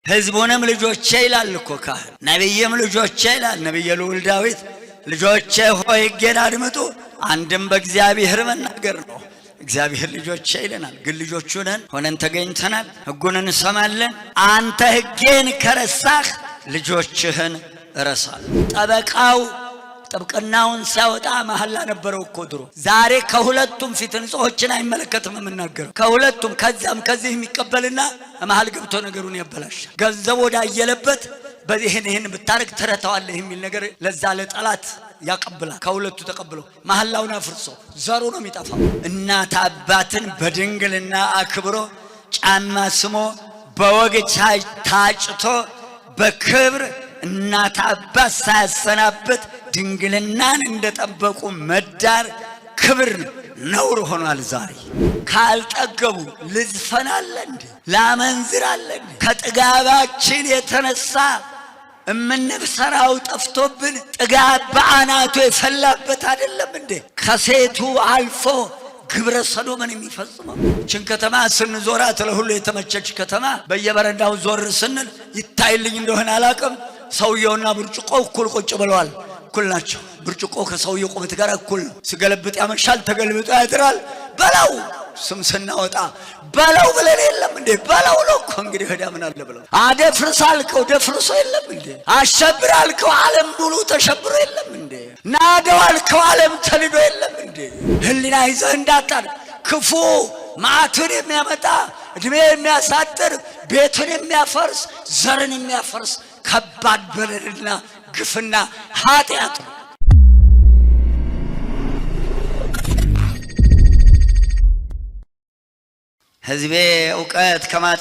ሕዝቡንም ልጆቼ ይላል እኮ ካህን። ነቢይም ልጆቼ ይላል ነቢየ ልዑል ዳዊት። ልጆቼ ሆይ ሕጌን አድምጡ። አንድም በእግዚአብሔር መናገር ነው። እግዚአብሔር ልጆቼ ይለናል፣ ግን ልጆቹ ነን ሆነን ተገኝተናል። ሕጉን እንሰማለን። አንተ ሕጌን ከረሳህ ልጆችህን እረሳለሁ። ጠበቃው ጥብቅናውን ሲያወጣ መሐላ ነበረው እኮ ድሮ። ዛሬ ከሁለቱም ፊት ንጹሖችን አይመለከትም የምናገረው። ከሁለቱም ከዛም ከዚህ የሚቀበልና መሐል ገብቶ ነገሩን ያበላሻል። ገንዘብ ወዳየለበት በዚህን ብታረግ ትረታዋለህ የሚል ነገር ለዛ ለጠላት ያቀብላል። ከሁለቱ ተቀብሎ መሐላውን አፍርሶ ዘሩ ነው የሚጠፋው። እናት አባትን በድንግልና አክብሮ ጫማ ስሞ በወግ ታጭቶ በክብር እናት አባት ሳያሰናበት ድንግልናን እንደጠበቁ መዳር ክብር ነውር ሆኗል። ዛሬ ካልጠገቡ ልዝፈናለ እንዴ? ላመንዝራለ እንዴ? ከጥጋባችን የተነሳ እምንብሰራው ጠፍቶብን ጥጋብ በአናቱ የፈላበት አይደለም እንዴ? ከሴቱ አልፎ ግብረ ሰዶምን የሚፈጽመው። እችን ከተማ ስንዞራት ለሁሉ የተመቸች ከተማ በየበረንዳው ዞር ስንል ይታይልኝ እንደሆነ አላቅም፣ ሰውየውና ብርጭቆ እኩል ቁጭ ብለዋል። እኩል ናቸው። ብርጭቆ ከሰውየው ቁመት ጋር እኩል ነው። ሲገለብጥ ያመሻል፣ ተገልብጦ ያድራል። በለው ስም ስናወጣ በለው ብለን የለም እንዴ? በለው ነው እኮ እንግዲህ ሄዳ ምን አለ ብለው። አደፍርስ አልከው ደፍርሶ የለም እንዴ? አሸብር አልከው ዓለም ሙሉ ተሸብሮ የለም እንዴ? ናደው አልከው ዓለም ተልዶ የለም እንዴ? ህሊና ይዘህ እንዳታር ክፉ ማዕቱን የሚያመጣ እድሜ የሚያሳጥር ቤቱን የሚያፈርስ ዘርን የሚያፈርስ ከባድ በደልና ግፍና ኃጢአት ነው። ሕዝቤ ዕውቀት ከማጣት